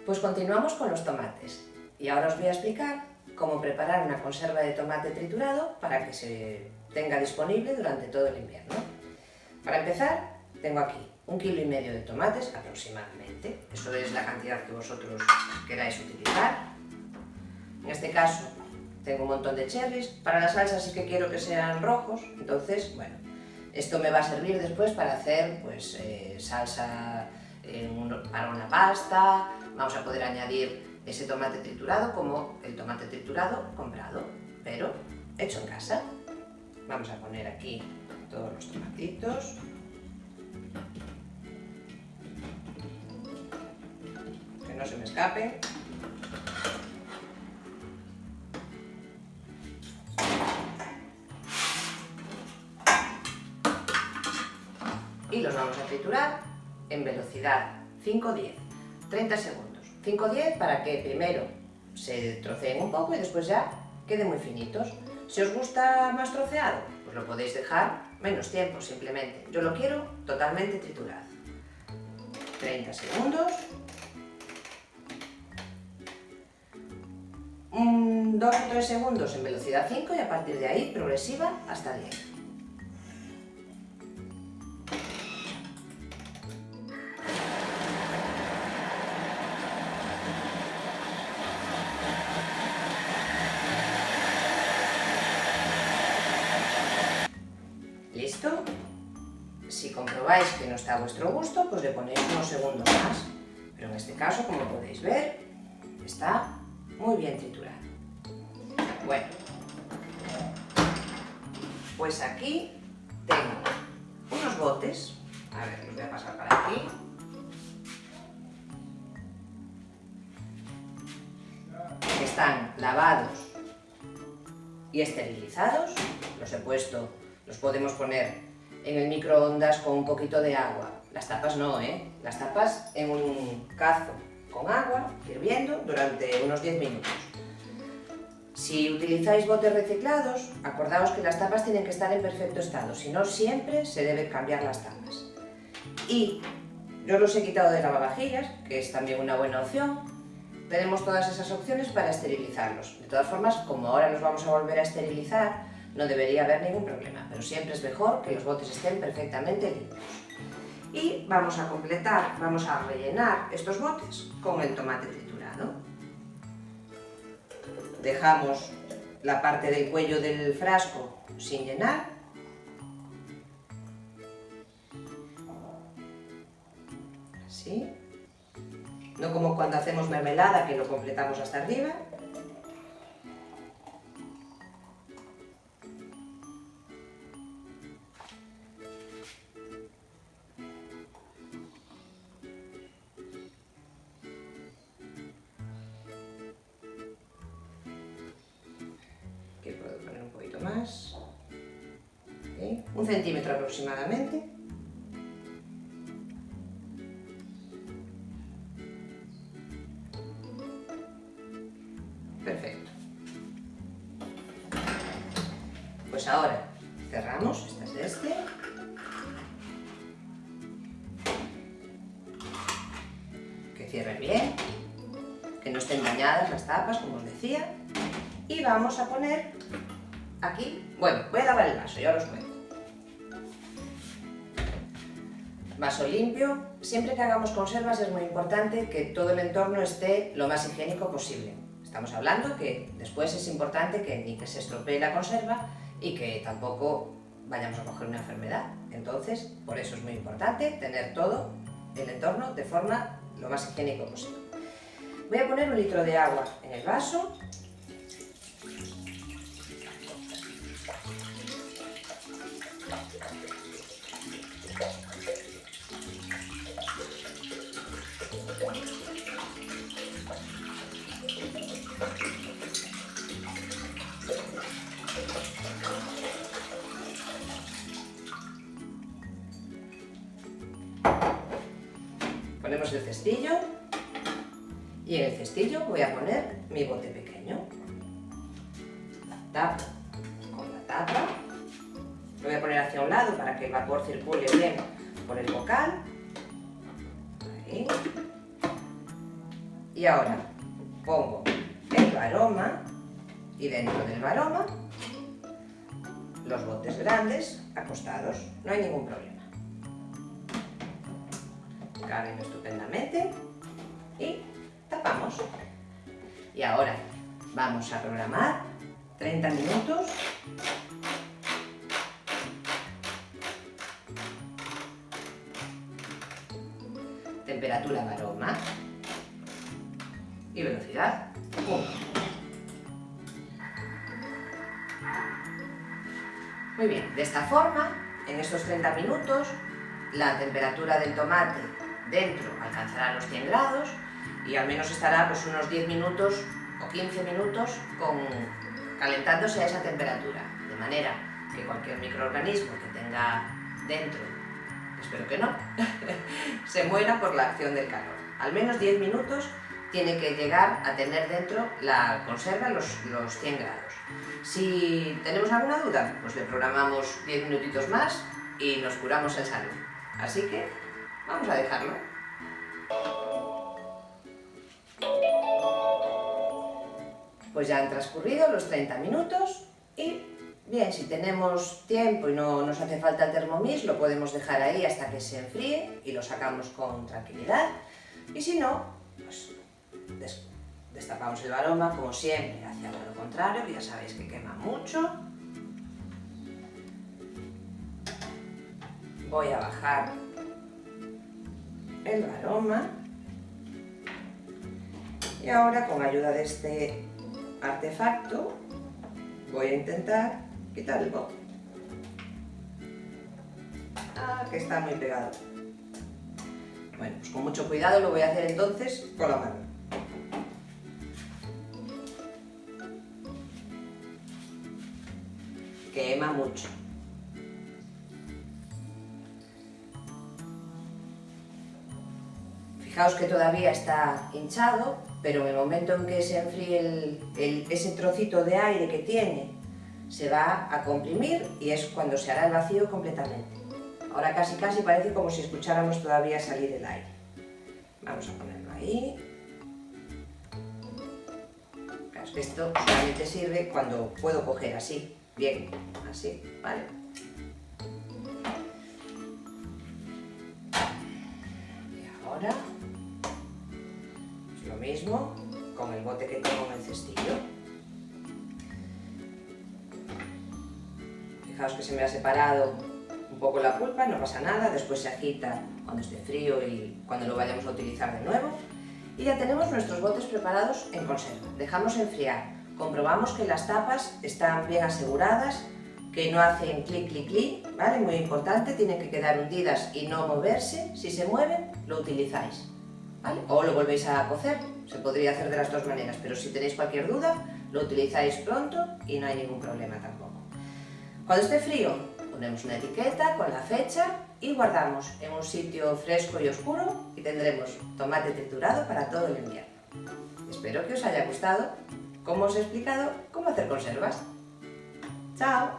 Pues continuamos con los tomates y ahora os voy a explicar cómo preparar una conserva de tomate triturado para que se tenga disponible durante todo el invierno. Para empezar, tengo aquí 1,5 kg de tomates aproximadamente, eso es la cantidad que vosotros queráis utilizar. En este caso tengo un montón de cherries, para la salsa sí que quiero que sean rojos, entonces bueno, esto me va a servir después para hacer pues salsa para una pasta. Vamos a poder añadir ese tomate triturado como el tomate triturado comprado, pero hecho en casa. Vamos a poner aquí todos los tomatitos. Que no se me escapen. Y los vamos a triturar en velocidad 5-10, 30 segundos. 5-10 para que primero se troceen un poco y después ya queden muy finitos. Si os gusta más troceado, pues lo podéis dejar menos tiempo simplemente. Yo lo quiero totalmente triturado. 30 segundos. 2 o 3 segundos en velocidad 5 y a partir de ahí progresiva hasta 10. ¿Listo? Si comprobáis que no está a vuestro gusto, pues le ponéis unos segundos más. Pero en este caso, como podéis ver, está muy bien triturado. Bueno, pues aquí tengo unos botes. A ver, los voy a pasar para aquí. Que están lavados y esterilizados. Los podemos poner en el microondas con un poquito de agua. Las tapas no, las tapas en un cazo con agua hirviendo durante unos 10 minutos. Si utilizáis botes reciclados, acordaos que las tapas tienen que estar en perfecto estado, si no siempre se deben cambiar las tapas. Y yo los he quitado de lavavajillas, que es también una buena opción. Tenemos todas esas opciones para esterilizarlos. De todas formas, como ahora los vamos a volver a esterilizar, no debería haber ningún problema, pero siempre es mejor que los botes estén perfectamente limpios. Y vamos a rellenar estos botes con el tomate triturado. Dejamos la parte del cuello del frasco sin llenar. Así. No como cuando hacemos mermelada, que lo completamos hasta arriba. Aquí puedo poner un poquito más. ¿Okay? 1 centímetro aproximadamente. Perfecto. Pues ahora cerramos, esta es de este. Que cierren bien, que no estén dañadas las tapas, como os decía. Y vamos a poner aquí, bueno, voy a lavar el vaso, ya os cuento. Vaso limpio. Siempre que hagamos conservas es muy importante que todo el entorno esté lo más higiénico posible. Estamos hablando que después es importante que ni que se estropee la conserva y que tampoco vayamos a coger una enfermedad. Entonces, por eso es muy importante tener todo el entorno de forma lo más higiénico posible. Voy a poner 1 litro de agua en el vaso. Ponemos el cestillo y en el cestillo voy a poner mi bote pequeño. Tapo con la tapa. Lo voy a poner hacia un lado para que el vapor circule bien por el bocal. Ahí. Y ahora pongo el varoma y dentro del varoma los botes grandes acostados, no hay ningún problema. Caben estupendamente y tapamos. Y ahora vamos a programar 30 minutos temperatura varoma y velocidad 1. Muy bien, de esta forma, en estos 30 minutos, la temperatura del tomate dentro alcanzará los 100 grados y al menos estará pues, unos 10 minutos o 15 minutos calentándose a esa temperatura, de manera que cualquier microorganismo que tenga dentro, espero que no, se muera por la acción del calor. Al menos 10 minutos tiene que llegar a tener dentro la conserva los 100 grados. Si tenemos alguna duda, pues le programamos 10 minutitos más y nos curamos en salud. Así que vamos a dejarlo. Pues ya han transcurrido los 30 minutos y bien, si tenemos tiempo y no nos hace falta el Thermomix, lo podemos dejar ahí hasta que se enfríe y lo sacamos con tranquilidad. Y si no, pues destapamos el varoma, como siempre, hacia lo contrario, que ya sabéis que quema mucho. Voy a bajar el varoma y ahora, con ayuda de este artefacto, voy a intentar quitar el bote. Que está muy pegado. Bueno, pues con mucho cuidado lo voy a hacer entonces con la mano. Quema mucho. Fijaos que todavía está hinchado, pero en el momento en que se enfríe ese trocito de aire que tiene, se va a comprimir y es cuando se hará el vacío completamente. Ahora casi parece como si escucháramos todavía salir el aire. Vamos a ponerlo ahí. Claro, es que esto solamente sirve cuando puedo coger así, bien, así, ¿vale? Y ahora es lo mismo con el bote que tengo en el cestillo. Fijaos que se me ha separado un poco la pulpa, no pasa nada, después se agita cuando esté frío y cuando lo vayamos a utilizar de nuevo. Y ya tenemos nuestros botes preparados en conserva. Dejamos enfriar, comprobamos que las tapas están bien aseguradas, que no hacen clic, clic, clic, ¿vale? Muy importante, tienen que quedar hundidas y no moverse. Si se mueven, lo utilizáis, ¿vale? O lo volvéis a cocer, se podría hacer de las dos maneras, pero si tenéis cualquier duda, lo utilizáis pronto y no hay ningún problema tampoco. Cuando esté frío, ponemos una etiqueta con la fecha y guardamos en un sitio fresco y oscuro y tendremos tomate triturado para todo el invierno. Espero que os haya gustado cómo os he explicado cómo hacer conservas. ¡Chao!